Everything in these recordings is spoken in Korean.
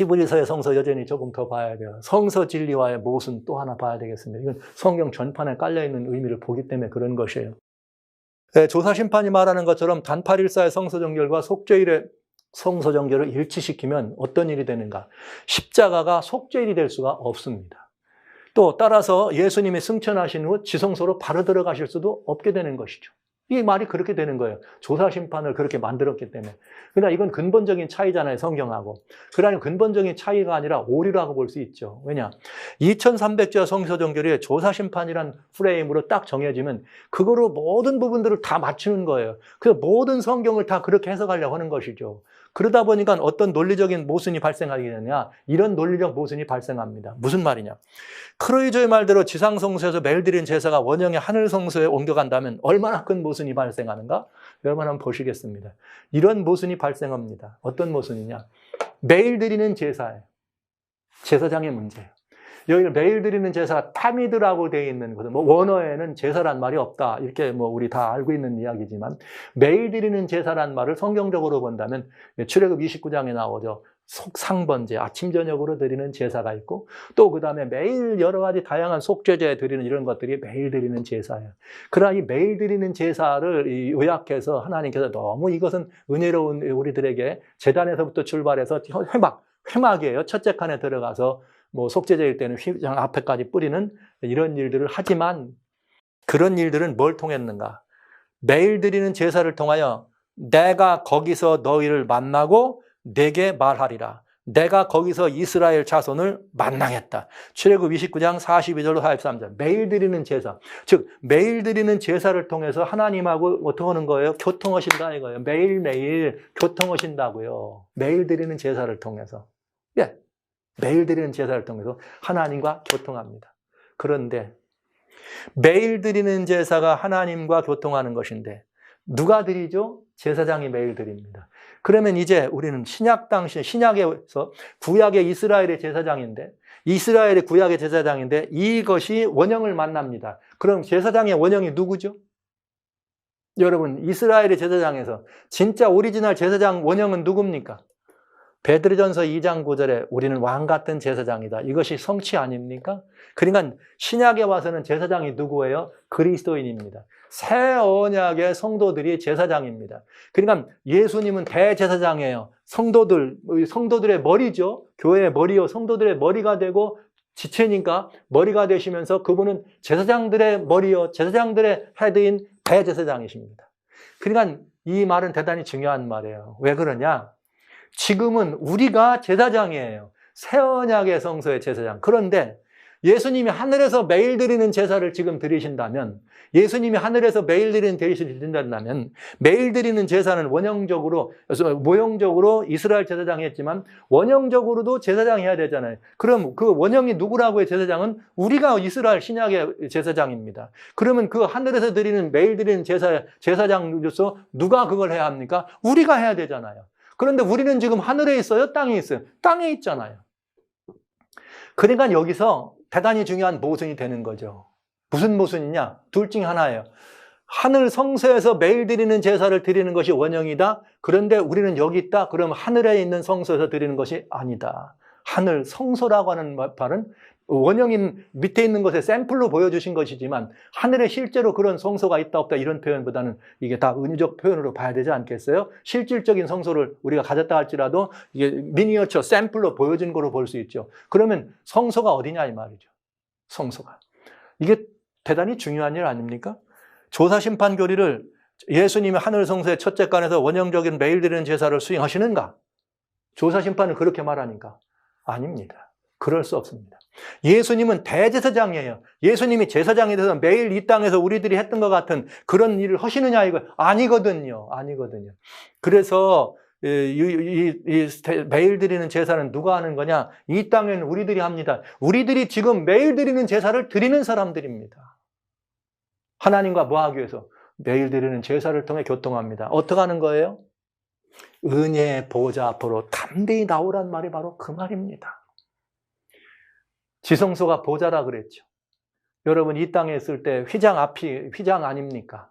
히브리서의 성서 여전히 조금 더 봐야 돼요. 성서 진리와의 모순 또 하나 봐야 되겠습니다. 이건 성경 전판에 깔려있는 의미를 보기 때문에 그런 것이에요. 네, 조사심판이 말하는 것처럼 단팔일사의 성서정결과 속죄일의 성서정결을 일치시키면 어떤 일이 되는가? 십자가가 속죄일이 될 수가 없습니다. 또 따라서 예수님이 승천하신 후 지성소로 바로 들어가실 수도 없게 되는 것이죠. 이 말이 그렇게 되는 거예요. 조사심판을 그렇게 만들었기 때문에. 그러나 이건 근본적인 차이잖아요, 성경하고. 그러나 근본적인 차이가 아니라 오류라고 볼 수 있죠. 왜냐? 2300자 성서정결이 조사심판이란 프레임으로 딱 정해지면 그거로 모든 부분들을 다 맞추는 거예요. 그래서 모든 성경을 다 그렇게 해석하려고 하는 것이죠. 그러다 보니까 어떤 논리적인 모순이 발생하게 되느냐? 이런 논리적 모순이 발생합니다. 무슨 말이냐? 크루이저의 말대로 지상성소에서 매일 드린 제사가 원형의 하늘성소에 옮겨간다면 얼마나 큰 모순이 발생하는가? 여러분 한번 보시겠습니다. 이런 모순이 발생합니다. 어떤 모순이냐? 매일 드리는 제사예요. 제사장의 문제예요. 여기 매일 드리는 제사가 타미드라고 되어 있는 것은 원어에는 제사란 말이 없다. 이렇게 우리 다 알고 있는 이야기지만 매일 드리는 제사란 말을 성경적으로 본다면 출애굽 29장에 나오죠. 속상번제, 아침 저녁으로 드리는 제사가 있고 또 그다음에 매일 여러 가지 다양한 속죄제 드리는 이런 것들이 매일 드리는 제사예요. 그러나 이 매일 드리는 제사를 의약해서 하나님께서 너무 이것은 은혜로운 우리들에게 제단에서부터 출발해서 회막이에요. 첫째 칸에 들어가서 속죄제일 때는 휘장 앞에까지 뿌리는 이런 일들을 하지만 그런 일들은 뭘 통했는가? 매일 드리는 제사를 통하여 내가 거기서 너희를 만나고 내게 말하리라. 내가 거기서 이스라엘 자손을 만나겠다. 출애굽 29장 42절로 43절. 매일 드리는 제사. 즉 매일 드리는 제사를 통해서 하나님하고 어떻게 하는 거예요? 교통하신다 이거예요. 매일매일 교통하신다고요. 매일 드리는 제사를 통해서. 예. 매일 드리는 제사를 통해서 하나님과 교통합니다. 그런데 매일 드리는 제사가 하나님과 교통하는 것인데 누가 드리죠? 제사장이 매일 드립니다. 그러면 이제 우리는 신약 당시, 신약에서 구약의 이스라엘의 제사장인데, 이스라엘의 구약의 제사장인데 이것이 원형을 만납니다. 그럼 제사장의 원형이 누구죠? 여러분, 이스라엘의 제사장에서 진짜 오리지널 제사장 원형은 누굽니까? 베드로전서 2장 9절에 우리는 왕 같은 제사장이다. 이것이 성취 아닙니까? 그러니까 신약에 와서는 제사장이 누구예요? 그리스도인입니다. 새 언약의 성도들이 제사장입니다. 그러니까 예수님은 대제사장이에요. 성도들의 머리죠. 교회의 머리요. 성도들의 머리가 되고 지체니까 머리가 되시면서 그분은 제사장들의 머리요. 제사장들의 헤드인 대제사장이십니다. 그러니까 이 말은 대단히 중요한 말이에요. 왜 그러냐? 지금은 우리가 제사장이에요. 새 언약의 성소의 제사장. 그런데 예수님이 하늘에서 매일 드리는 제사를 지금 드리신다면, 예수님이 하늘에서 매일 드리는 제사를 드린다면, 매일 드리는 제사는 모형적으로 이스라엘 제사장이 했지만 원형적으로도 제사장이 해야 되잖아요. 그럼 그 원형이 누구라고요? 제사장은 우리가 이스라엘 신약의 제사장입니다. 그러면 그 하늘에서 드리는 매일 드리는 제사장으로서 누가 그걸 해야 합니까? 우리가 해야 되잖아요. 그런데 우리는 지금 하늘에 있어요? 땅에 있어요? 땅에 있잖아요. 그러니까 여기서 대단히 중요한 모순이 되는 거죠. 무슨 모순이냐? 둘 중에 하나예요. 하늘 성소에서 매일 드리는 제사를 드리는 것이 원형이다. 그런데 우리는 여기 있다. 그럼 하늘에 있는 성소에서 드리는 것이 아니다. 하늘 성소라고 하는 말은 원형인 밑에 있는 것에 샘플로 보여주신 것이지만 하늘에 실제로 그런 성소가 있다 없다 이런 표현보다는 이게 다 은유적 표현으로 봐야 되지 않겠어요? 실질적인 성소를 우리가 가졌다 할지라도 이게 미니어처 샘플로 보여준 거로 볼 수 있죠. 그러면 성소가 어디냐 이 말이죠. 성소가. 이게 대단히 중요한 일 아닙니까? 조사심판 교리를 예수님이 하늘 성소의 첫째 칸에서 원형적인 매일 드리는 제사를 수행하시는가? 조사심판을 그렇게 말하니까 아닙니다. 그럴 수 없습니다. 예수님은 대제사장이에요. 예수님이 제사장이 돼서 매일 이 땅에서 우리들이 했던 것 같은 그런 일을 하시느냐 이거 아니거든요. 아니거든요. 그래서 매일 드리는 제사는 누가 하는 거냐? 이 땅에는 우리들이 합니다. 우리들이 지금 매일 드리는 제사를 드리는 사람들입니다. 하나님과 뭐하기 위해서? 매일 드리는 제사를 통해 교통합니다. 어떻게 하는 거예요? 은혜의 보좌 앞으로 담대히 나오란 말이 바로 그 말입니다. 지성소가 보좌라 그랬죠. 여러분 이 땅에 있을 때 휘장 앞이 휘장 아닙니까?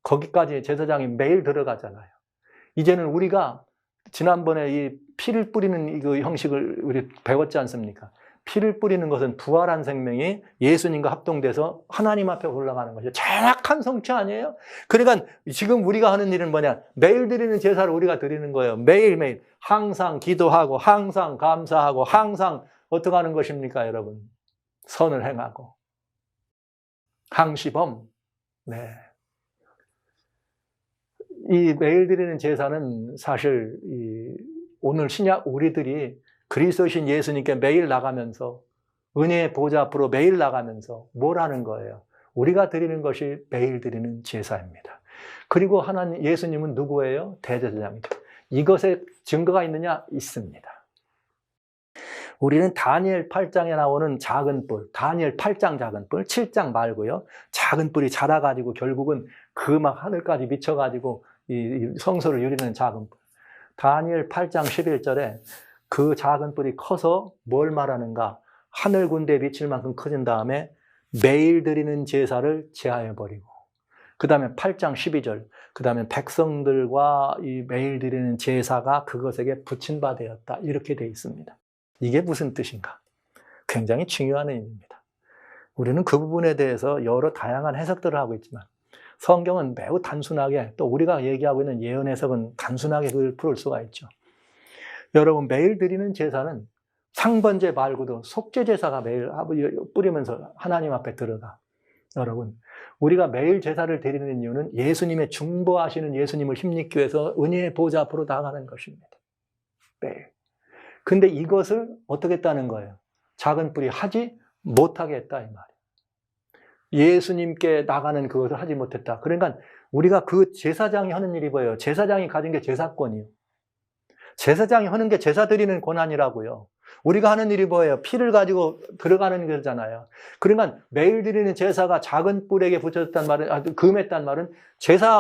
거기까지 제사장이 매일 들어가잖아요. 이제는 우리가 지난번에 이 피를 뿌리는 그 형식을 우리 배웠지 않습니까? 피를 뿌리는 것은 부활한 생명이 예수님과 합동돼서 하나님 앞에 올라가는 거죠. 정확한 성취 아니에요? 그러니까 지금 우리가 하는 일은 뭐냐? 매일 드리는 제사를 우리가 드리는 거예요. 매일매일 항상 기도하고 항상 감사하고 항상 어떻게 하는 것입니까, 여러분? 선을 행하고 항시범. 네. 이 매일 드리는 제사는 사실 오늘 신약 우리들이 그리스도신 예수님께 매일 나가면서 은혜의 보좌 앞으로 매일 나가면서 뭘 하는 거예요? 우리가 드리는 것이 매일 드리는 제사입니다. 그리고 하나님 예수님은 누구예요? 대제사장입니다. 이것에 증거가 있느냐? 있습니다. 우리는 다니엘 8장에 나오는 작은 뿔, 다니엘 8장 작은 뿔, 7장 말고요. 작은 뿔이 자라가지고 결국은 그 막 하늘까지 미쳐가지고 이 성소를 유리는 작은 뿔. 다니엘 8장 11절에 그 작은 뿔이 커서 뭘 말하는가? 하늘 군대에 미칠 만큼 커진 다음에 매일 드리는 제사를 제하여버리고, 그 다음에 8장 12절, 그 다음에 백성들과 이 매일 드리는 제사가 그것에게 붙인 바 되었다. 이렇게 되어 있습니다. 이게 무슨 뜻인가? 굉장히 중요한 의미입니다. 우리는 그 부분에 대해서 여러 다양한 해석들을 하고 있지만 성경은 매우 단순하게, 또 우리가 얘기하고 있는 예언 해석은 단순하게 그걸 풀을 수가 있죠. 여러분, 매일 드리는 제사는 상번제 말고도 속죄 제사가 매일 뿌리면서 하나님 앞에 들어가. 여러분, 우리가 매일 제사를 드리는 이유는 예수님의 중보하시는 예수님을 힘입기 위해서 은혜의 보좌 앞으로 나아가는 것입니다. 매일. 근데 이것을 어떻게 했다는 거예요? 작은 뿔이 하지 못하게 했다, 이 말이에요. 예수님께 나가는 그것을 하지 못했다. 그러니까 우리가 그 제사장이 하는 일이 뭐예요? 제사장이 가진 게 제사권이요. 제사장이 하는 게 제사 드리는 권한이라고요. 우리가 하는 일이 뭐예요? 피를 가지고 들어가는 거잖아요. 그러니까 매일 드리는 제사가 작은 뿔에게 붙여졌단 말은, 금했단 말은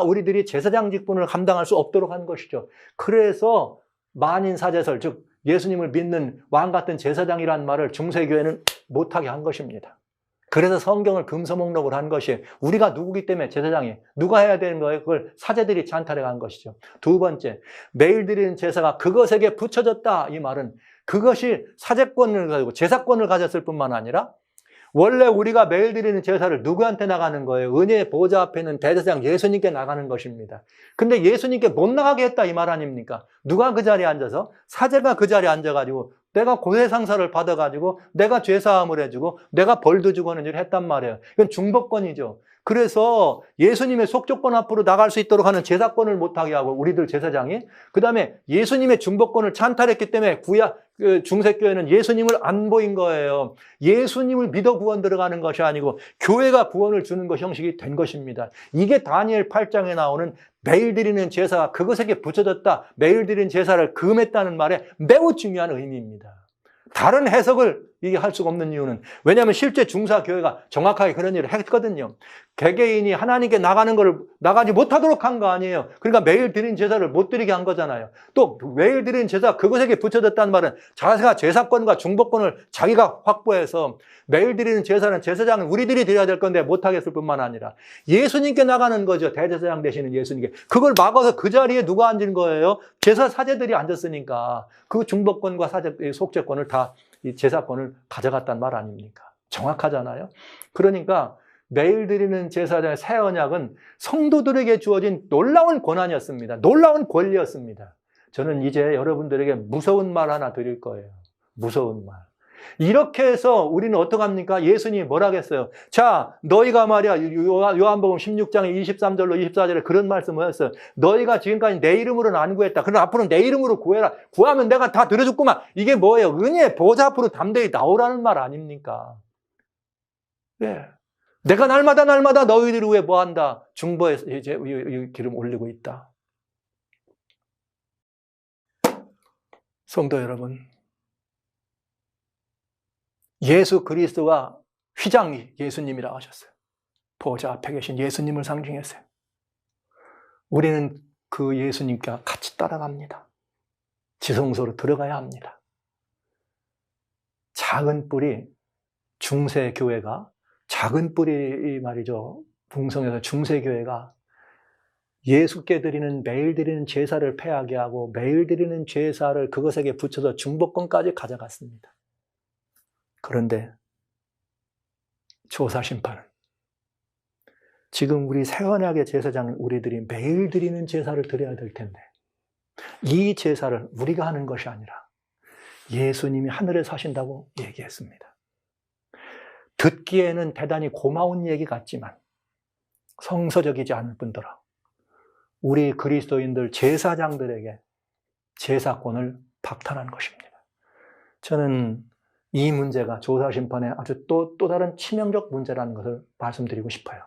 우리들이 제사장 직분을 감당할 수 없도록 한 것이죠. 그래서 만인사제설, 즉 예수님을 믿는 왕 같은 제사장이라는 말을 중세교회는 못하게 한 것입니다. 그래서 성경을 금서목록을 한 것이, 우리가 누구기 때문에 제사장이 누가 해야 되는 거예요? 그걸 사제들이 찬탈해 간 것이죠. 두 번째, 매일 드리는 제사가 그것에게 붙여졌다. 이 말은 그것이 사제권을 가지고 제사권을 가졌을 뿐만 아니라 원래 우리가 매일 드리는 제사를 누구한테 나가는 거예요? 은혜의 보좌 앞에 있는 대제사장 예수님께 나가는 것입니다. 근데 예수님께 못 나가게 했다, 이 말 아닙니까? 누가 그 자리에 앉아서? 사제가 그 자리에 앉아가지고 내가 고해상사를 받아가지고 내가 죄사함을 해주고 내가 벌도 주고 하는 일을 했단 말이에요. 이건 중보권이죠. 그래서 예수님의 속죄권 앞으로 나갈 수 있도록 하는 제사권을 못하게 하고 우리들 제사장이, 그 다음에 예수님의 중보권을 찬탈했기 때문에 중세교회는 예수님을 안 보인 거예요. 예수님을 믿어 구원 들어가는 것이 아니고 교회가 구원을 주는 것 형식이 된 것입니다. 이게 다니엘 8장에 나오는 매일 드리는 제사가 그것에게 붙여졌다, 매일 드리는 제사를 금했다는 말에 매우 중요한 의미입니다. 다른 해석을 이게 할 수가 없는 이유는, 왜냐하면 실제 중사교회가 정확하게 그런 일을 했거든요. 개개인이 하나님께 나가는 걸 나가지 못하도록 한 거 아니에요. 그러니까 매일 드린 제사를 못 드리게 한 거잖아요. 또 매일 드린 제사 그것에게 붙여졌다는 말은 자기가 제사권과 중보권을 자기가 확보해서 매일 드리는 제사는 제사장은 우리들이 드려야 될 건데 못하겠을 뿐만 아니라 예수님께 나가는 거죠. 대제사장 되시는 예수님께. 그걸 막아서 그 자리에 누가 앉은 거예요? 제사 사제들이 앉았으니까 그 중보권과 속죄권을 다 이 제사권을 가져갔단 말 아닙니까? 정확하잖아요. 그러니까 매일 드리는 제사장의 새 언약은 성도들에게 주어진 놀라운 권한이었습니다. 놀라운 권리였습니다. 저는 이제 여러분들에게 무서운 말 하나 드릴 거예요. 무서운 말. 이렇게 해서 우리는 어떡합니까? 예수님이 뭐라고 했어요? 자, 너희가 말이야, 요한복음 16장에 23절로 24절에 그런 말씀을 했어요. 너희가 지금까지 내 이름으로는 안 구했다. 그럼 앞으로 내 이름으로 구해라. 구하면 내가 다 들어줬구만. 이게 뭐예요? 은혜의 보좌 앞으로 담대히 나오라는 말 아닙니까? 네. 내가 날마다 너희들을 위해 뭐한다? 중보에 이제 기름 올리고 있다. 성도 여러분, 예수 그리스도가 휘장 예수님이라고 하셨어요. 보좌 앞에 계신 예수님을 상징했어요. 우리는 그 예수님과 같이 따라갑니다. 지성소로 들어가야 합니다. 작은 뿔이 중세교회가, 작은 뿔이 말이죠. 풍성해서 중세교회가 예수께 드리는 매일 드리는 제사를 패하게 하고 매일 드리는 제사를 그것에게 붙여서 중보권까지 가져갔습니다. 그런데 조사심판은 지금 우리 새언약의 제사장 우리들이 매일 드리는 제사를 드려야 될 텐데 이 제사를 우리가 하는 것이 아니라 예수님이 하늘에 사신다고 얘기했습니다. 듣기에는 대단히 고마운 얘기 같지만 성서적이지 않을 뿐더러 우리 그리스도인들 제사장들에게 제사권을 박탈한 것입니다. 저는 이 문제가 조사심판의 아주 또 다른 치명적 문제라는 것을 말씀드리고 싶어요.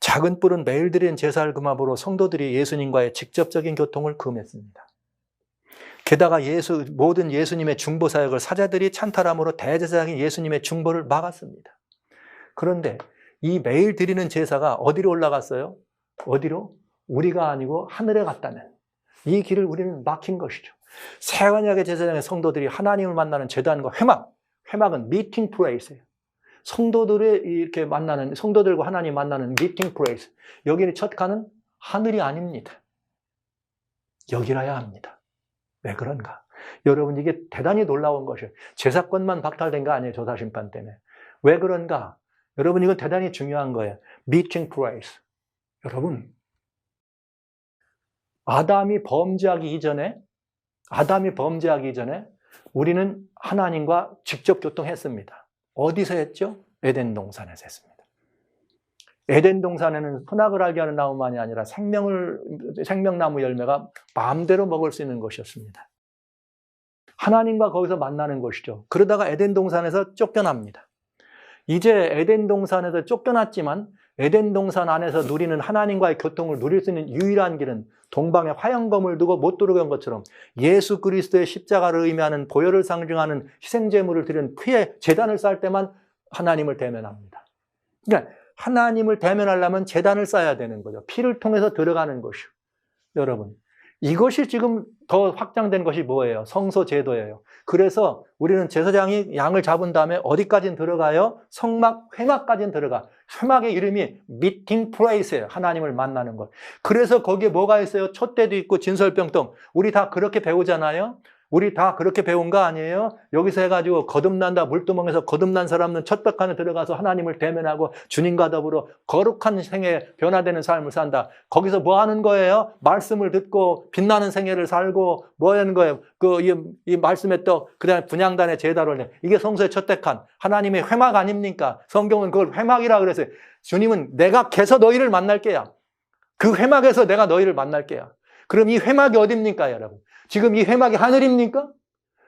작은 뿔은 매일 드리는 제사를 금함으로 성도들이 예수님과의 직접적인 교통을 금했습니다. 게다가 모든 예수님의 중보 사역을 사자들이 찬탈함으로 대제사장인 예수님의 중보를 막았습니다. 그런데 이 매일 드리는 제사가 어디로 올라갔어요? 어디로? 우리가 아니고 하늘에 갔다면 이 길을 우리는 막힌 것이죠. 새언약의 제사장의 성도들이 하나님을 만나는 제단과 회막은 미팅 플레이스예요. 성도들이 이렇게 만나는, 성도들과 하나님 만나는 미팅 플레이스. 여기는 첫 칸은 하늘이 아닙니다. 여기라야 합니다. 왜 그런가? 여러분, 이게 대단히 놀라운 것이에요. 제사권만 박탈된 거 아니에요, 조사심판 때문에. 왜 그런가? 여러분, 이건 대단히 중요한 거예요. 미팅 플레이스. 여러분, 아담이 범죄하기 이전에 우리는 하나님과 직접 교통했습니다. 어디서 했죠? 에덴 동산에서 했습니다. 에덴 동산에는 선악을 알게 하는 나무만이 아니라 생명나무 열매가 마음대로 먹을 수 있는 것이었습니다. 하나님과 거기서 만나는 것이죠. 그러다가 에덴 동산에서 쫓겨납니다. 이제 에덴 동산에서 쫓겨났지만 에덴 동산 안에서 누리는 하나님과의 교통을 누릴 수 있는 유일한 길은 동방에 화영검을 두고 못 들어오게 한 것처럼 예수 그리스도의 십자가를 의미하는 보혈을 상징하는 희생제물을 드리는 피의 제단을 쌓을 때만 하나님을 대면합니다. 그러니까 하나님을 대면하려면 제단을 쌓아야 되는 거죠. 피를 통해서 들어가는 것이요. 여러분, 이것이 지금 더 확장된 것이 뭐예요? 성소 제도예요. 그래서 우리는 제사장이 양을 잡은 다음에 어디까지는 들어가요? 회막까지는 들어가. 회막의 이름이 미팅 플레이스예요. 하나님을 만나는 것. 그래서 거기에 뭐가 있어요? 촛대도 있고 진설병동. 우리 다 그렇게 배우잖아요. 우리 다 그렇게 배운 거 아니에요? 여기서 해가지고 거듭난다, 물두멍에서 거듭난 사람은 촛벽 안에 들어가서 하나님을 대면하고 주님과 더불어 거룩한 생애, 변화되는 삶을 산다. 거기서 뭐 하는 거예요? 말씀을 듣고 빛나는 생애를 살고 뭐 하는 거예요? 이 말씀의 떡, 그 다음에 분향단의 제다를 이게 성소의 첫 택한 하나님의 회막 아닙니까? 성경은 그걸 회막이라 그랬어요. 주님은 내가 개서 너희를 만날게야. 그 회막에서 내가 너희를 만날게야. 그럼 이 회막이 어딥니까, 여러분? 지금 이 회막이 하늘입니까?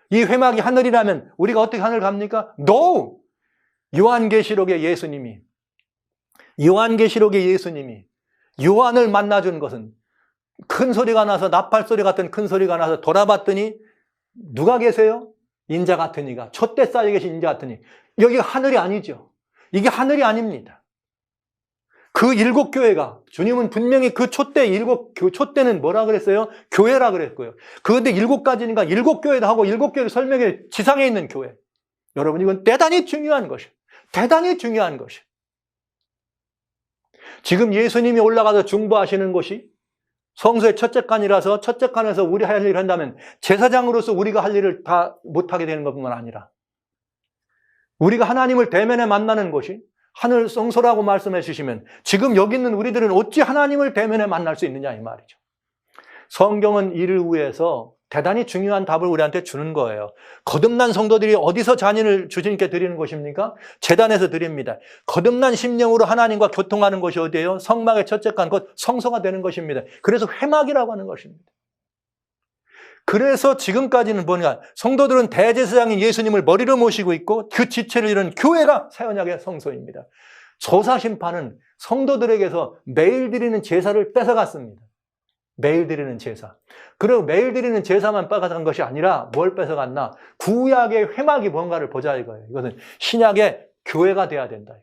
이 회막이 하늘이라면 우리가 어떻게 하늘 갑니까? No! 요한계시록의 예수님이 요한을 만나준 것은 큰 소리가 나서 나팔소리 같은 큰 소리가 나서 돌아봤더니 누가 계세요? 인자 같은 이가 촛대 쌓여 계신 인자 같은 이. 여기가 하늘이 아니죠. 이게 하늘이 아닙니다. 그 일곱 교회가 주님은 분명히 그 촛대는 뭐라 그랬어요? 교회라 그랬고요. 그런데 일곱 가지니까 일곱 교회도 하고 일곱 교회를 설명해 지상에 있는 교회. 여러분, 이건 대단히 중요한 것이에요. 대단히 중요한 것이에요. 지금 예수님이 올라가서 중보하시는 곳이 성소의 첫째 칸이라서 첫째 칸에서 우리 할 일을 한다면 제사장으로서 우리가 할 일을 다 못하게 되는 것뿐만 아니라 우리가 하나님을 대면에 만나는 곳이 하늘 성소라고 말씀해 주시면 지금 여기 있는 우리들은 어찌 하나님을 대면에 만날 수 있느냐 이 말이죠. 성경은 이를 위해서 대단히 중요한 답을 우리한테 주는 거예요. 거듭난 성도들이 어디서 자녀를 주님께 드리는 것입니까? 제단에서 드립니다. 거듭난 심령으로 하나님과 교통하는 것이 어디예요? 성막의 첫째 칸, 곧 성소가 되는 것입니다. 그래서 회막이라고 하는 것입니다. 그래서 지금까지는 뭐냐? 성도들은 대제사장인 예수님을 머리로 모시고 있고 그 지체를 이룬 교회가 새언약의 성소입니다. 조사심판은 성도들에게서 매일 드리는 제사를 뺏어갔습니다. 매일 드리는 제사. 그리고 매일 드리는 제사만 뺏어간 것이 아니라 뭘 뺏어갔나? 구약의 회막이 뭔가를 보자 이거예요. 이것은 신약의 교회가 돼야 된다.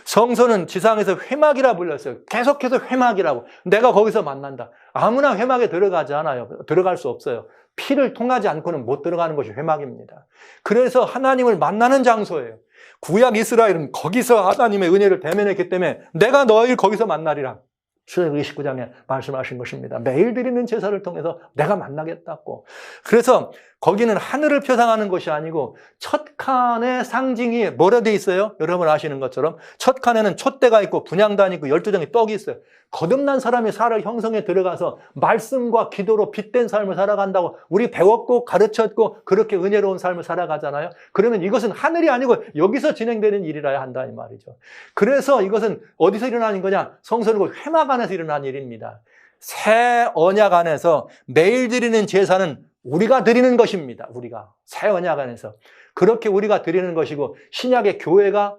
성소는 지상에서 회막이라 불렸어요. 계속해서 회막이라고. 내가 거기서 만난다. 아무나 회막에 들어가지 않아요. 들어갈 수 없어요. 피를 통하지 않고는 못 들어가는 것이 회막입니다. 그래서 하나님을 만나는 장소예요. 구약 이스라엘은 거기서 하나님의 은혜를 대면했기 때문에 내가 너희를 거기서 만나리라. 출애굽기 29장에 말씀하신 것입니다. 매일 드리는 제사를 통해서 내가 만나겠다고. 그래서 거기는 하늘을 표상하는 것이 아니고 첫 칸의 상징이 뭐라 돼 있어요? 여러분 아시는 것처럼 첫 칸에는 촛대가 있고 분향단 있고 12장의 떡이 있어요. 거듭난 사람이 살을 형성에 들어가서 말씀과 기도로 빛된 삶을 살아간다고 우리 배웠고 가르쳤고 그렇게 은혜로운 삶을 살아가잖아요. 그러면 이것은 하늘이 아니고 여기서 진행되는 일이라야 한다 이 말이죠. 그래서 이것은 어디서 일어나는 거냐? 성소는 회막 안에서 일어난 일입니다. 새 언약 안에서 매일 드리는 제사는 우리가 드리는 것입니다. 우리가 새 언약 안에서 그렇게 우리가 드리는 것이고 신약의 교회가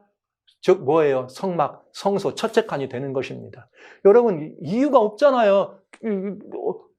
즉 뭐예요? 성막, 성소, 첫째 칸이 되는 것입니다. 여러분 이유가 없잖아요.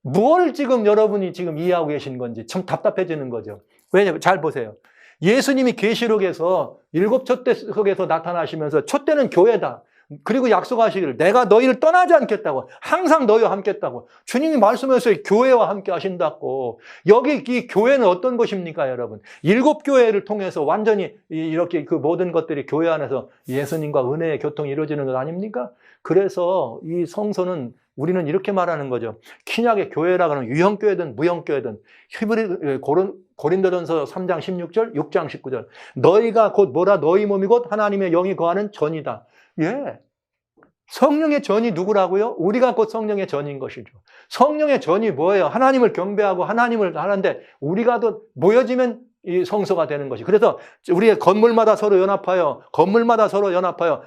뭘 지금 여러분이 지금 이해하고 계신 건지 참 답답해지는 거죠. 왜냐면 잘 보세요. 예수님이 계시록에서 7 촛대 속에서 나타나시면서 촛대는 교회다. 그리고 약속하시기를 내가 너희를 떠나지 않겠다고 항상 너희와 함께 했다고 주님이 말씀하셨어요. 교회와 함께 하신다고. 여기 이 교회는 어떤 것입니까 여러분? 7 교회를 통해서 완전히 이렇게 그 모든 것들이 교회 안에서 예수님과 은혜의 교통이 이루어지는 것 아닙니까? 그래서 이 성소는 우리는 이렇게 말하는 거죠. 신약의 교회라고 하면 유형교회든 무형교회든 고린도전서 3장 16절 6장 19절 너희가 곧 뭐라 너희 몸이 곧 하나님의 영이 거하는 전이다. 예. 성령의 전이 누구라고요? 우리가 곧 성령의 전인 것이죠. 성령의 전이 뭐예요? 하나님을 경배하고 하나님을 하는데 우리가 또 모여지면 이 성소가 되는 것이. 그래서 우리의 건물마다 서로 연합하여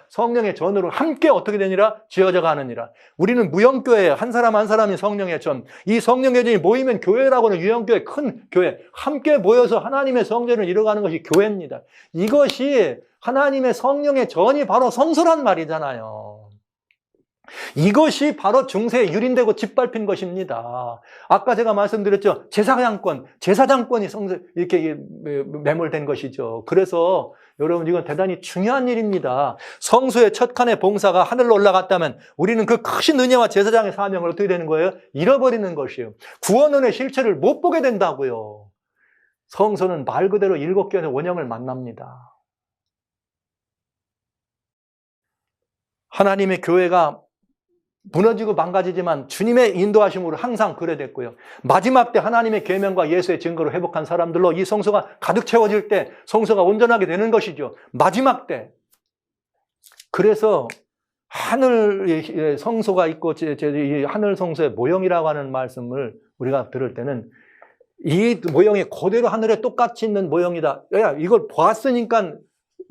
성령의 전으로 함께 어떻게 되니라? 지어져 가느니라. 우리는 무형교회예요. 한 사람 한 사람이 성령의 전. 이 성령의 전이 모이면 교회라고는 유형교회, 큰 교회. 함께 모여서 하나님의 성전을 이뤄가는 것이 교회입니다. 이것이 하나님의 성령의 전이 바로 성소란 말이잖아요. 이것이 바로 중세에 유린되고 짓밟힌 것입니다. 아까 제가 말씀드렸죠. 제사장권이 이렇게 매몰된 것이죠. 그래서 여러분 이건 대단히 중요한 일입니다. 성소의 첫 칸의 봉사가 하늘로 올라갔다면 우리는 그 크신 은혜와 제사장의 사명을 어떻게 되는 거예요? 잃어버리는 것이에요. 구원론의 실체를 못 보게 된다고요. 성소는 말 그대로 7 교회의 원형을 만납니다. 하나님의 교회가 무너지고 망가지지만 주님의 인도하심으로 항상 그래 됐고요. 마지막 때 하나님의 계명과 예수의 증거로 회복한 사람들로 이 성소가 가득 채워질 때 성소가 온전하게 되는 것이죠. 마지막 때. 그래서 하늘 성소가 있고 이 하늘 성소의 모형이라고 하는 말씀을 우리가 들을 때는 이 모형이 그대로 하늘에 똑같이 있는 모형이다. 야, 이걸 보았으니까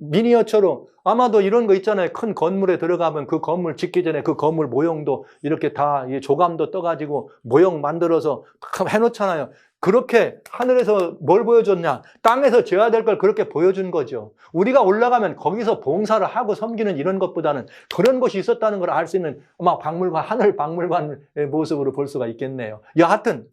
미니어처로 아마도 이런 거 있잖아요. 큰 건물에 들어가면 그 건물 짓기 전에 그 건물 모형도 이렇게 다 조감도 떠가지고 모형 만들어서 해놓잖아요. 그렇게 하늘에서 뭘 보여줬냐? 땅에서 지어야 될 걸 그렇게 보여준 거죠. 우리가 올라가면 거기서 봉사를 하고 섬기는 이런 것보다는 그런 것이 있었다는 걸 알 수 있는 아마 박물관, 하늘 박물관의 모습으로 볼 수가 있겠네요. 여하튼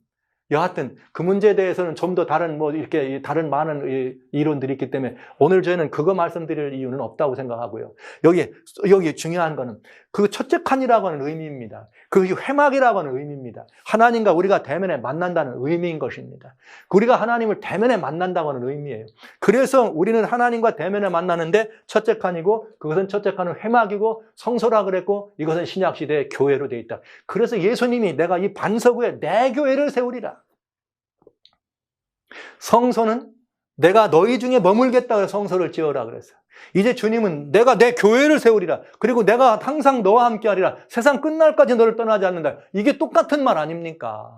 그 문제에 대해서는 좀 더 다른 이렇게 다른 많은 이론들이 있기 때문에 오늘 저희는 그거 말씀드릴 이유는 없다고 생각하고요. 여기 중요한 거는 그 첫째 칸이라고 하는 의미입니다. 그 회막이라고 하는 의미입니다. 하나님과 우리가 대면에 만난다는 의미인 것입니다. 우리가 하나님을 대면에 만난다고 하는 의미예요. 그래서 우리는 하나님과 대면에 만나는데 첫째 칸이고 그것은 첫째 칸은 회막이고 성소라 그랬고 이것은 신약시대의 교회로 되어 있다. 그래서 예수님이 내가 이 반석 위에 내 교회를 세우리라. 성소는 내가 너희 중에 머물겠다 해서 성소를 지어라 그랬어요. 이제 주님은 내가 내 교회를 세우리라. 그리고 내가 항상 너와 함께 하리라. 세상 끝날까지 너를 떠나지 않는다. 이게 똑같은 말 아닙니까?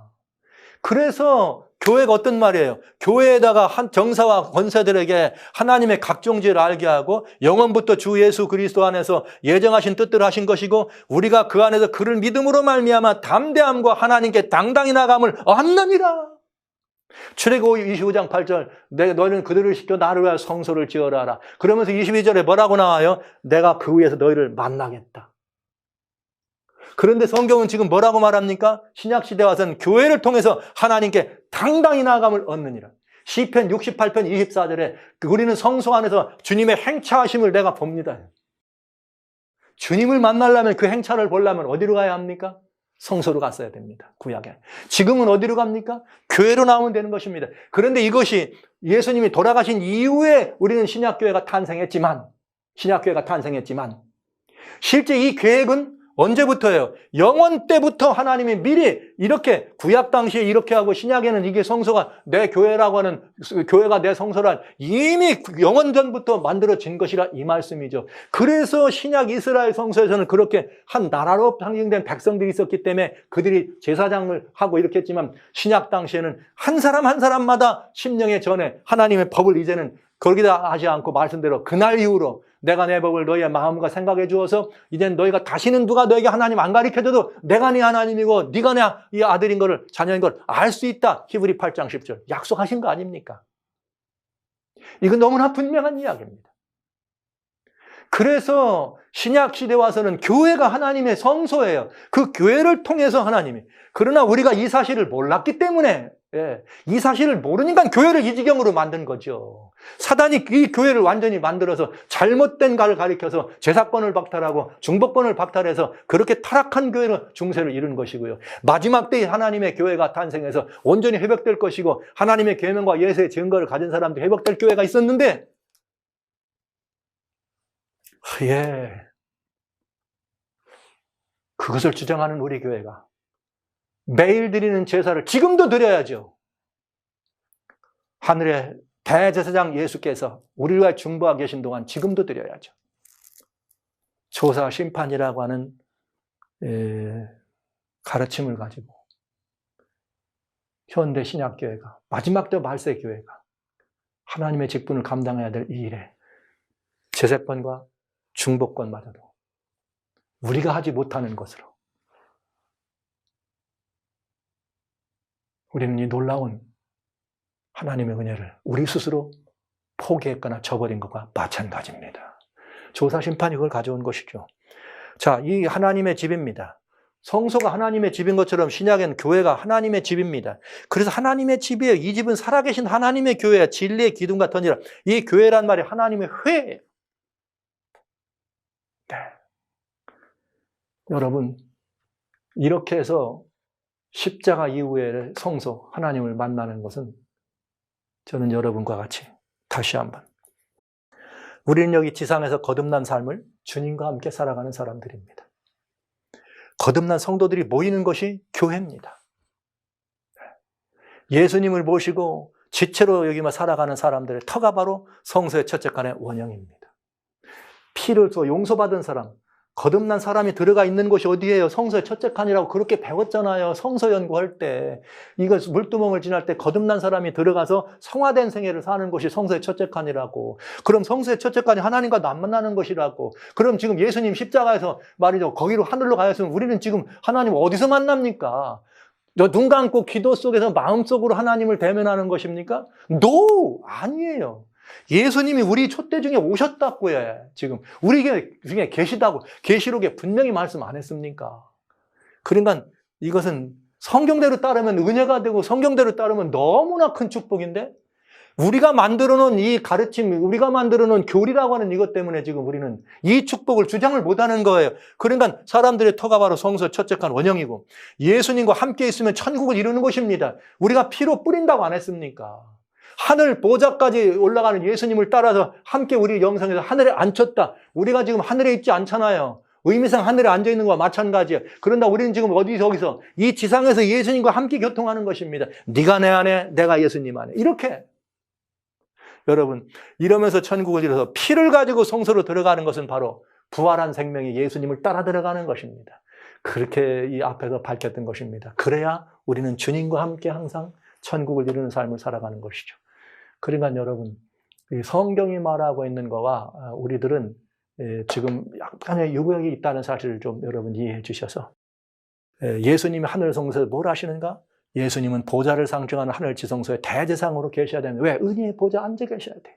그래서 교회가 어떤 말이에요? 교회에다가 정사와 권세들에게 하나님의 각종 지혜를 알게 하고 영원부터 주 예수 그리스도 안에서 예정하신 뜻대로 하신 것이고 우리가 그 안에서 그를 믿음으로 말미암아 담대함과 하나님께 당당히 나감을 얻느니라. 출애굽기 25장 8절 너희는 그들을 시켜 나를 위하여 성소를 지어라 하라. 그러면서 22절에 뭐라고 나와요? 내가 그 위에서 너희를 만나겠다. 그런데 성경은 지금 뭐라고 말합니까? 신약시대 와서는 교회를 통해서 하나님께 당당히 나아감을 얻느니라. 시편 68편 24절에 우리는 성소 안에서 주님의 행차하심을 내가 봅니다. 주님을 만나려면 그 행차를 보려면 어디로 가야 합니까? 성소로 갔어야 됩니다. 구약에. 지금은 어디로 갑니까? 교회로 나오면 되는 것입니다. 그런데 이것이 예수님이 돌아가신 이후에 우리는 신약교회가 탄생했지만 실제 이 계획은 언제부터예요? 영원 때부터 하나님이 미리 이렇게 구약 당시에 이렇게 하고 신약에는 이게 성소가 내 교회라고 하는 교회가 내 성소란 이미 영원 전부터 만들어진 것이라 이 말씀이죠. 그래서 신약 이스라엘 성소에서는 그렇게 한 나라로 상징된 백성들이 있었기 때문에 그들이 제사장을 하고 이렇게 했지만 신약 당시에는 한 사람 한 사람마다 심령의 전에 하나님의 법을 이제는 거기다 하지 않고 말씀대로 그날 이후로 내가 내 법을 너희의 마음과 생각에 주어서 이젠 너희가 다시는 누가 너에게 하나님 안 가르쳐줘도 내가 네 하나님이고 네가 내 이 아들인 거를 자녀인 걸 알 수 있다. 히브리 8장 10절 약속하신 거 아닙니까? 이건 너무나 분명한 이야기입니다. 그래서 신약 시대 와서는 교회가 하나님의 성소예요. 그 교회를 통해서 하나님이. 그러나 우리가 이 사실을 몰랐기 때문에 이 사실을 모르니까 교회를 이 지경으로 만든 거죠. 사단이 이 교회를 완전히 만들어서 잘못된 가를 가리켜서 제사권을 박탈하고 중보권을 박탈해서 그렇게 타락한 교회로 중세를 이룬 것이고요. 마지막 때에 하나님의 교회가 탄생해서 온전히 회복될 것이고 하나님의 계명과 예수의 증거를 가진 사람들이 회복될 교회가 있었는데 그것을 주장하는 우리 교회가 매일 드리는 제사를 지금도 드려야죠. 하늘의 대제사장 예수께서 우리를 위해 중보하고 계신 동안 지금도 드려야죠. 조사 심판이라고 하는 가르침을 가지고 현대 신약교회가 마지막 때 말세교회가 하나님의 직분을 감당해야 될 이 일에 제사권과 중보권마저도 우리가 하지 못하는 것으로 우리는 이 놀라운 하나님의 은혜를 우리 스스로 포기했거나 저버린 것과 마찬가지입니다. 조사 심판이 그걸 가져온 것이죠. 자, 이 하나님의 집입니다. 성소가 하나님의 집인 것처럼 신약엔 교회가 하나님의 집입니다. 그래서 하나님의 집이에요. 이 집은 살아계신 하나님의 교회야. 진리의 기둥과 던지라. 이 교회란 말이 하나님의 회예요. 네. 여러분, 이렇게 해서 십자가 이후의 성소, 하나님을 만나는 것은 저는 여러분과 같이 다시 한번 우리는 여기 지상에서 거듭난 삶을 주님과 함께 살아가는 사람들입니다. 거듭난 성도들이 모이는 것이 교회입니다. 예수님을 모시고 지체로 여기만 살아가는 사람들의 터가 바로 성소의 첫째 칸의 원형입니다. 피를 써 용서받은 사람, 거듭난 사람이 들어가 있는 곳이 어디예요? 성소의 첫째 칸이라고 그렇게 배웠잖아요. 성서 연구할 때. 이거 물두멍을 지날 때 거듭난 사람이 들어가서 성화된 생애를 사는 곳이 성소의 첫째 칸이라고. 그럼 성소의 첫째 칸이 하나님과 안 만나는 것이라고. 그럼 지금 예수님 십자가에서 말이죠. 거기로 하늘로 가셨으면 우리는 지금 하나님 어디서 만납니까? 눈 감고 기도 속에서 마음속으로 하나님을 대면하는 것입니까? No! 아니에요. 예수님이 우리 촛대 중에 오셨다고요. 지금 우리 중에 계시다고 계시록에 분명히 말씀 안 했습니까? 그러니까 이것은 성경대로 따르면 은혜가 되고 성경대로 따르면 너무나 큰 축복인데 우리가 만들어놓은 이 가르침, 우리가 만들어놓은 교리라고 하는 이것 때문에 지금 우리는 이 축복을 주장을 못하는 거예요. 그러니까 사람들의 터가 바로 성소 첫째 칸 원형이고 예수님과 함께 있으면 천국을 이루는 것입니다. 우리가 피로 뿌린다고 안 했습니까? 하늘 보좌까지 올라가는 예수님을 따라서 함께 우리 영성에서 하늘에 앉혔다. 우리가 지금 하늘에 있지 않잖아요. 의미상 하늘에 앉아있는 것과 마찬가지예요. 그런다 우리는 지금 저기서 이 지상에서 예수님과 함께 교통하는 것입니다. 네가 내 안에 내가 예수님 안에 이렇게 여러분 이러면서 천국을 이뤄서 피를 가지고 성소로 들어가는 것은 바로 부활한 생명이 예수님을 따라 들어가는 것입니다. 그렇게 이 앞에서 밝혔던 것입니다. 그래야 우리는 주님과 함께 항상 천국을 이루는 삶을 살아가는 것이죠. 그러니까 여러분 성경이 말하고 있는 거와 우리들은 지금 약간의 유격이 있다는 사실을 좀 여러분 이해해 주셔서 예수님이 하늘 성소에서 뭘 하시는가? 예수님은 보좌를 상징하는 하늘 지성소에 대제사장으로 계셔야 되는 왜? 은혜의 보좌 앉아 계셔야 돼.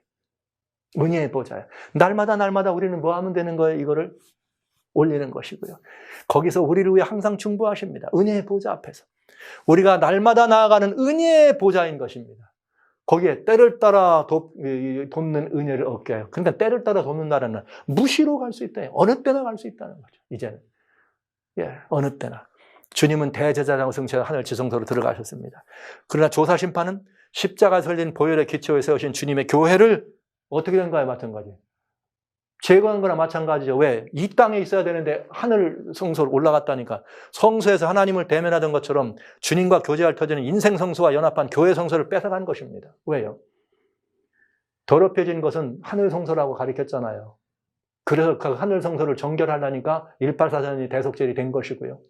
은혜의 보좌야. 날마다 우리는 뭐 하면 되는 거예요? 이거를 올리는 것이고요. 거기서 우리를 위해 항상 중보하십니다. 은혜의 보좌 앞에서. 우리가 날마다 나아가는 은혜의 보좌인 것입니다. 거기에 때를 따라 돕는 은혜를 얻게 해요. 그러니까 때를 따라 돕는다는 무시로 갈 수 있다. 어느 때나 갈 수 있다는 거죠. 이제는. 어느 때나. 주님은 대제사장 승천해 하늘 지성소로 들어가셨습니다. 그러나 조사 심판은 십자가 설린 보혈의 기초에 세우신 주님의 교회를 어떻게 된 거야? 마찬가지. 제거한 거나 마찬가지죠. 왜? 이 땅에 있어야 되는데 하늘 성소로 올라갔다니까. 성소에서 하나님을 대면하던 것처럼 주님과 교제할 터전인 인생 성소와 연합한 교회 성소를 뺏어간 것입니다. 왜요? 더럽혀진 것은 하늘 성소라고 가르쳤잖아요. 그래서 그 하늘 성소를 정결하려니까 184전이 대속죄이 된 것이고요.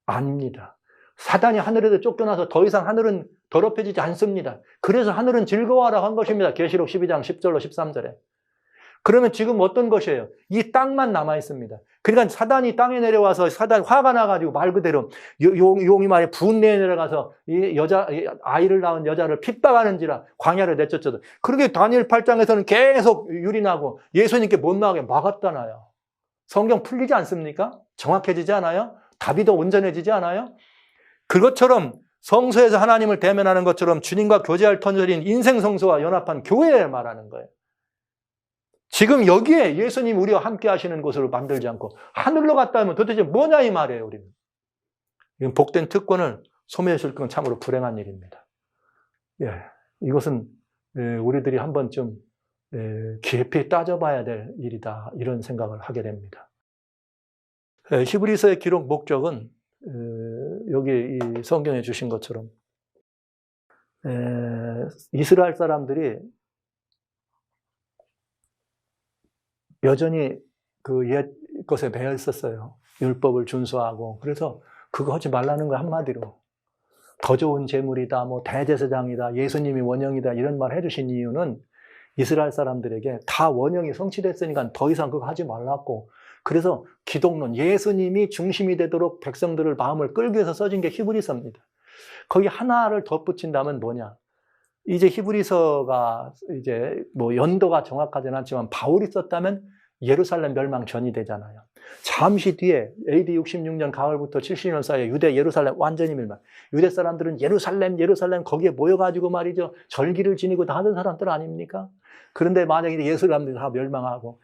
아닙니다. 사단이 하늘에서 쫓겨나서 더 이상 하늘은 더럽혀지지 않습니다. 그래서 하늘은 즐거워하라고 한 것입니다. 계시록 12장 10절로 13절에. 그러면 지금 어떤 것이에요? 이 땅만 남아 있습니다. 그러니까 사단이 땅에 내려와서 사단이 화가 나가지고 말 그대로 용이 말에 분내에 내려가서 아이를 낳은 여자를 핍박하는지라 광야를 내쫓아도 그렇게 다니엘 8장에서는 계속 유린하고 예수님께 못 나가게 막았잖아요. 성경 풀리지 않습니까? 정확해지지 않아요? 답이 더 온전해지지 않아요? 그것처럼 성소에서 하나님을 대면하는 것처럼 주님과 교제할 터전인 인생 성소와 연합한 교회를 말하는 거예요. 지금 여기에 예수님 우리와 함께 하시는 곳으로 만들지 않고 하늘로 갔다 하면 도대체 뭐냐 이 말이에요, 우리는. 이건 복된 특권을 소멸시킬 건 참으로 불행한 일입니다. 예, 이것은 우리들이 한 번쯤 깊이 따져봐야 될 일이다, 이런 생각을 하게 됩니다. 히브리서의 기록 목적은 여기 이 성경에 주신 것처럼 이스라엘 사람들이 여전히 그 옛 것에 매여 있었어요. 율법을 준수하고. 그래서 그거 하지 말라는 거 한마디로. 더 좋은 재물이다, 뭐 대제사장이다, 예수님이 원형이다, 이런 말 해주신 이유는 이스라엘 사람들에게 다 원형이 성취됐으니까 더 이상 그거 하지 말라고. 그래서 기독론, 예수님이 중심이 되도록 백성들을 마음을 끌기 위해서 써진 게 히브리서입니다. 거기 하나를 덧붙인다면 뭐냐? 이제 히브리서가 이제 뭐 연도가 정확하지는 않지만 바울이 썼다면 예루살렘 멸망 전이 되잖아요. 잠시 뒤에 AD 66년 가을부터 70년 사이에 유대 예루살렘 완전히 멸망. 유대 사람들은 예루살렘 거기에 모여가지고 말이죠. 절기를 지니고 다 하던 사람들 아닙니까? 그런데 만약에 예수 사람들이 다 멸망하고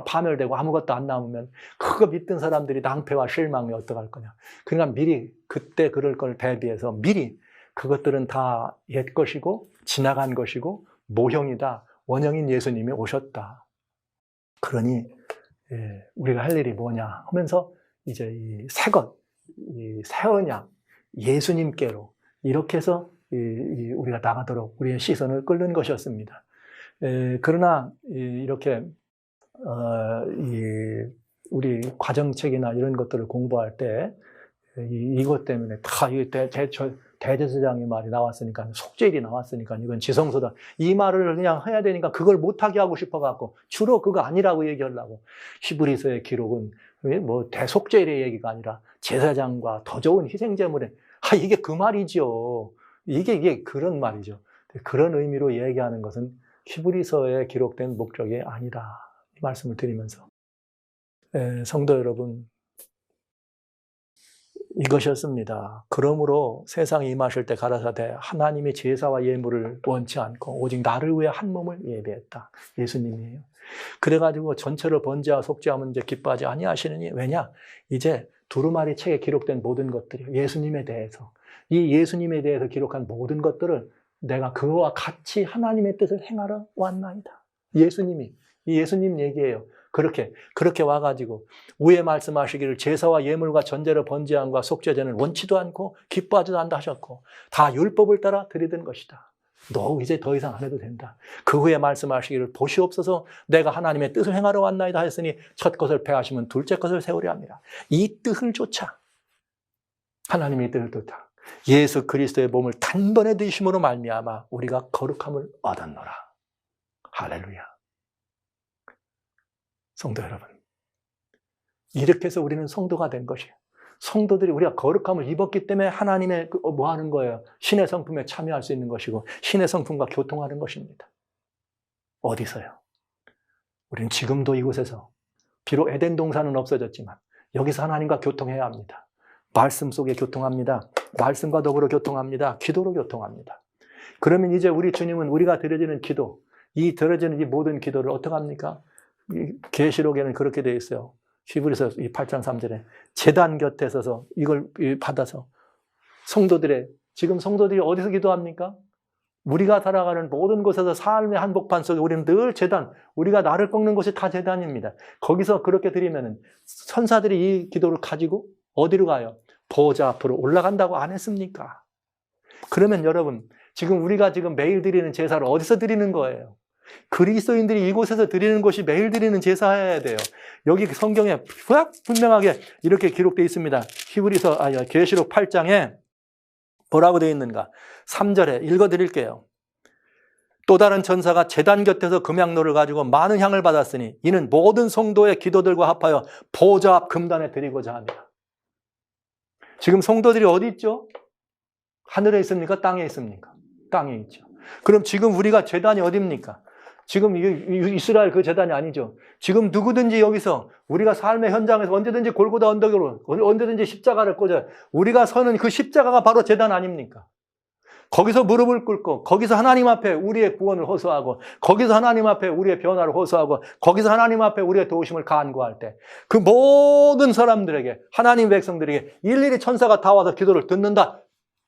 파멸되고 아무것도 안 남으면 그거 믿던 사람들이 낭패와 실망이 어떡할 거냐. 그러니까 미리 그때 그럴 걸 대비해서 미리 그것들은 다 옛 것이고 지나간 것이고 모형이다. 원형인 예수님이 오셨다. 그러니 우리가 할 일이 뭐냐 하면서 이제 이 새것, 이 새 언약, 예수님께로 이렇게 해서 우리가 나가도록 우리의 시선을 끌는 것이었습니다. 그러나 이렇게 우리 과정책이나 이런 것들을 공부할 때 이것 때문에 다 대제사장의 말이 나왔으니까, 속죄일이 나왔으니까 이건 지성소다, 이 말을 그냥 해야 되니까 그걸 못하게 하고 싶어갖고 주로 그거 아니라고 얘기하려고. 히브리서의 기록은 뭐 대속죄일의 얘기가 아니라 제사장과 더 좋은 희생제물에, 이게 그 말이죠. 이게 그런 말이죠. 그런 의미로 얘기하는 것은 히브리서에 기록된 목적이 아니다, 이 말씀을 드리면서 성도 여러분, 이것이었습니다. 그러므로 세상에 임하실 때 가라사대 하나님이 제사와 예물을 원치 않고 오직 나를 위해 한 몸을 예배했다. 예수님이에요. 그래가지고 전체를 번제와 속죄하면 이제 기뻐하지 아니하시느니, 왜냐? 이제 두루마리 책에 기록된 모든 것들이 예수님에 대해서, 이 예수님에 대해서 기록한 모든 것들을 내가 그와 같이 하나님의 뜻을 행하러 왔나이다. 예수님이, 이 예수님 얘기예요. 그렇게 와가지고 위에 말씀하시기를 제사와 예물과 전제로 번제함과 속죄제는 원치도 않고 기뻐하지도 않다 하셨고 다 율법을 따라 드리던 것이다. 너 이제 더 이상 안 해도 된다. 그 후에 말씀하시기를 보시옵소서 내가 하나님의 뜻을 행하러 왔나이다 했으니 첫 것을 패하시면 둘째 것을 세우려 합니다. 이 뜻을 쫓아, 하나님의 뜻을 쫓아 예수 그리스도의 몸을 단번에 드심으로 말미암아 우리가 거룩함을 얻었노라. 할렐루야. 성도 여러분, 이렇게 해서 우리는 성도가 된 것이에요. 성도들이 우리가 거룩함을 입었기 때문에 하나님의 뭐 하는 거예요? 신의 성품에 참여할 수 있는 것이고 신의 성품과 교통하는 것입니다. 어디서요? 우리는 지금도 이곳에서 비록 에덴 동산은 없어졌지만 여기서 하나님과 교통해야 합니다. 말씀 속에 교통합니다. 말씀과 더불어 교통합니다. 기도로 교통합니다. 그러면 이제 우리 주님은 우리가 드려지는 기도, 이 드려지는 이 모든 기도를 어떻게 합니까? 계시록에는 그렇게 되어 있어요. 히브리서 8장 3절에 제단 곁에 서서 이걸 받아서 지금 성도들이 어디서 기도합니까? 우리가 살아가는 모든 곳에서 삶의 한복판 속에 우리는 늘 제단, 우리가 나를 꺾는 곳이 다 제단입니다. 거기서 그렇게 드리면은 천사들이 이 기도를 가지고 어디로 가요? 보호자 앞으로 올라간다고 안 했습니까? 그러면 여러분, 지금 우리가 지금 매일 드리는 제사를 어디서 드리는 거예요? 그리스도인들이 이곳에서 드리는 것이 매일 드리는 제사여야 돼요. 여기 성경에 분명하게 이렇게 기록되어 있습니다. 계시록 8장에 뭐라고 되어 있는가? 3절에 읽어드릴게요. 또 다른 천사가 제단 곁에서 금향로를 가지고 많은 향을 받았으니 이는 모든 성도의 기도들과 합하여 보좌 앞 금단에 드리고자 합니다. 지금 성도들이 어디 있죠? 하늘에 있습니까? 땅에 있습니까? 땅에 있죠. 그럼 지금 우리가 제단이 어디입니까? 지금 이스라엘 그 제단이 아니죠. 지금 누구든지 여기서 우리가 삶의 현장에서 언제든지 골고다 언덕으로 언제든지 십자가를 꽂아요. 우리가 서는 그 십자가가 바로 제단 아닙니까? 거기서 무릎을 꿇고 거기서 하나님 앞에 우리의 구원을 호소하고 거기서 하나님 앞에 우리의 변화를 호소하고 거기서 하나님 앞에 우리의 도우심을 간구할 때 그 모든 사람들에게 하나님 백성들에게 일일이 천사가 다 와서 기도를 듣는다.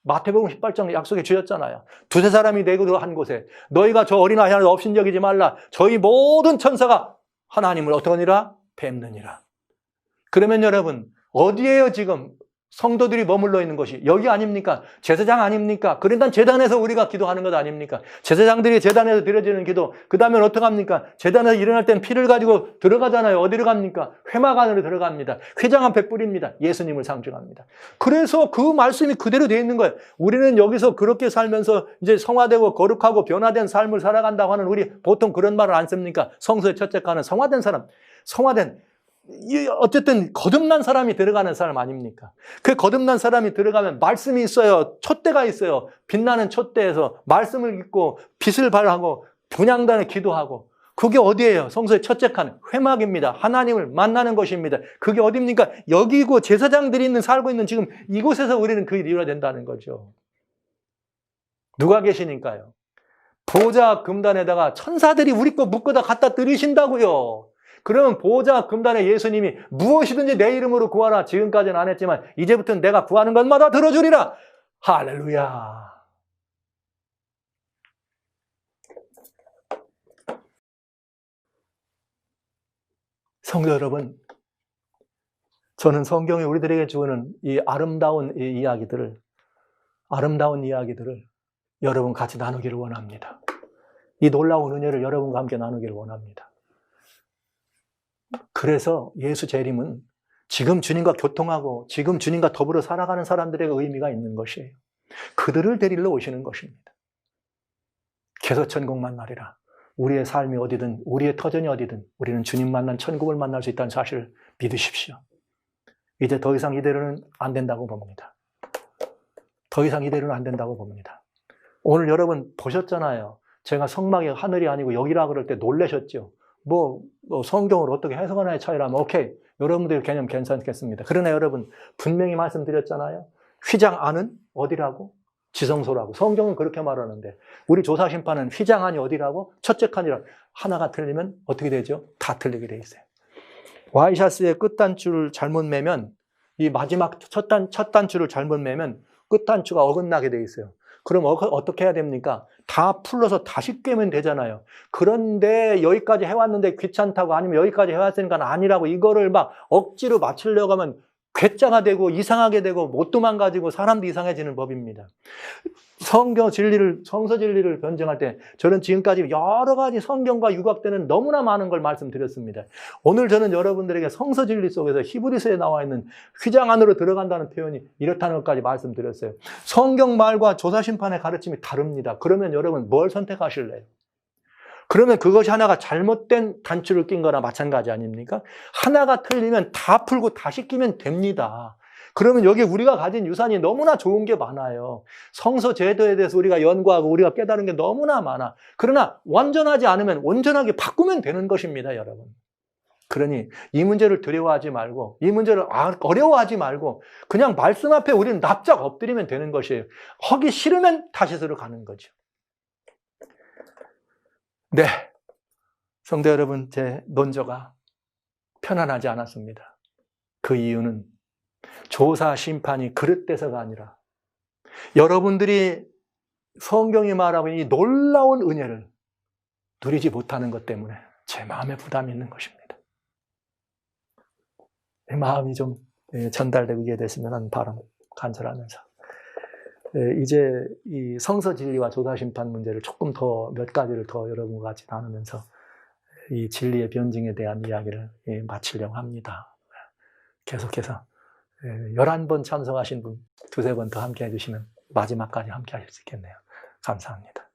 마태복음 18장 약속해 주셨잖아요. 두세 사람이 내고 한 곳에 너희가 저 어린아이 하나 업신여기지 말라. 저희 모든 천사가 하나님을 어떠하니라? 뵙느니라. 그러면 여러분 어디에요 지금? 성도들이 머물러 있는 것이 여기 아닙니까? 제사장 아닙니까? 그러니까 제단에서 우리가 기도하는 것 아닙니까? 제사장들이 제단에서 드려지는 기도, 그 다음에 어떡합니까? 제단에서 일어날 땐 피를 가지고 들어가잖아요. 어디로 갑니까? 회막 안으로 들어갑니다. 회장 앞에 뿌립니다. 예수님을 상징합니다. 그래서 그 말씀이 그대로 되어 있는 거예요. 우리는 여기서 그렇게 살면서 이제 성화되고 거룩하고 변화된 삶을 살아간다고 하는 우리 보통 그런 말을 안 씁니까? 성서에 채택하는 성화된 사람, 성화된 어쨌든 거듭난 사람이 들어가는 사람 아닙니까? 그 거듭난 사람이 들어가면 말씀이 있어요. 촛대가 있어요. 빛나는 촛대에서 말씀을 읽고 빛을 발하고 분향단에 기도하고 그게 어디예요? 성서에 채택한 회막입니다. 하나님을 만나는 것입니다. 그게 어디입니까? 여기고 제사장들이 살고 있는 지금 이곳에서 우리는 그 일이 이루어야 된다는 거죠. 누가 계시니까요? 보좌 금단에다가 천사들이 우리 거 묶어다 갖다 드리신다고요. 그러면 보좌 금단에 예수님이 무엇이든지 내 이름으로 구하라. 지금까지는 안 했지만 이제부터는 내가 구하는 것마다 들어주리라. 할렐루야. 성도 여러분, 저는 성경이 우리들에게 주는 이 아름다운 이야기들을 여러분 같이 나누기를 원합니다. 이 놀라운 은혜를 여러분과 함께 나누기를 원합니다. 그래서 예수 재림은 지금 주님과 교통하고 지금 주님과 더불어 살아가는 사람들에게 의미가 있는 것이에요. 그들을 데리러 오시는 것입니다. 개서천국 만나리라. 우리의 삶이 어디든 우리의 터전이 어디든 우리는 주님 만난 천국을 만날 수 있다는 사실을 믿으십시오. 이제 더 이상 이대로는 안 된다고 봅니다. 더 이상 이대로는 안 된다고 봅니다. 오늘 여러분 보셨잖아요. 제가 성막이 하늘이 아니고 여기라 그럴 때 놀라셨죠. 성경을 어떻게 해석하나의 차이라면 오케이. 여러분들의 개념 괜찮겠습니다. 그러나 여러분 분명히 말씀드렸잖아요. 휘장 안은 어디라고? 지성소라고. 성경은 그렇게 말하는데 우리 조사심판은 휘장 안이 어디라고? 첫째 칸이라. 하나가 틀리면 어떻게 되죠? 다 틀리게 돼 있어요. 와이셔츠의 끝단추를 잘못 매면 이 마지막 첫 단추를 잘못 매면 끝단추가 어긋나게 돼 있어요. 그럼 어떻게 해야 됩니까? 다 풀러서 다시 꿰면 되잖아요. 그런데 여기까지 해왔는데 귀찮다고 아니면 여기까지 해왔으니까 아니라고 이거를 막 억지로 맞추려고 하면 괴짜가 되고 이상하게 되고 못 도망가지고 사람도 이상해지는 법입니다. 성서 진리를 변증할 때 저는 지금까지 여러 가지 성경과 유각되는 너무나 많은 걸 말씀드렸습니다. 오늘 저는 여러분들에게 성서 진리 속에서 히브리서에 나와 있는 휘장 안으로 들어간다는 표현이 이렇다는 것까지 말씀드렸어요. 성경 말과 조사심판의 가르침이 다릅니다. 그러면 여러분 뭘 선택하실래요? 그러면 그것이 하나가 잘못된 단추를 낀 거나 마찬가지 아닙니까? 하나가 틀리면 다 풀고 다시 끼면 됩니다. 그러면 여기 우리가 가진 유산이 너무나 좋은 게 많아요. 성서 제도에 대해서 우리가 연구하고 우리가 깨달은 게 너무나 많아. 그러나 완전하지 않으면 온전하게 바꾸면 되는 것입니다, 여러분. 그러니 이 문제를 두려워하지 말고 이 문제를 어려워하지 말고 그냥 말씀 앞에 우리는 납작 엎드리면 되는 것이에요. 하기 싫으면 다시스로 가는 거죠. 네, 성도 여러분, 제 논조가 편안하지 않았습니다. 그 이유는 조사 심판이 그릇돼서가 아니라 여러분들이 성경이 말하고 있는 이 놀라운 은혜를 누리지 못하는 것 때문에 제 마음에 부담이 있는 것입니다. 내 마음이 좀 전달되고 이해됐으면 하는 바람 간절하면서 이제 이 성서 진리와 조사 심판 문제를 조금 더 몇 가지를 더 여러분과 같이 나누면서 이 진리의 변증에 대한 이야기를 마치려고 합니다. 계속해서 11번 참석하신 분 두세 번 더 함께 해주시면 마지막까지 함께 하실 수 있겠네요. 감사합니다.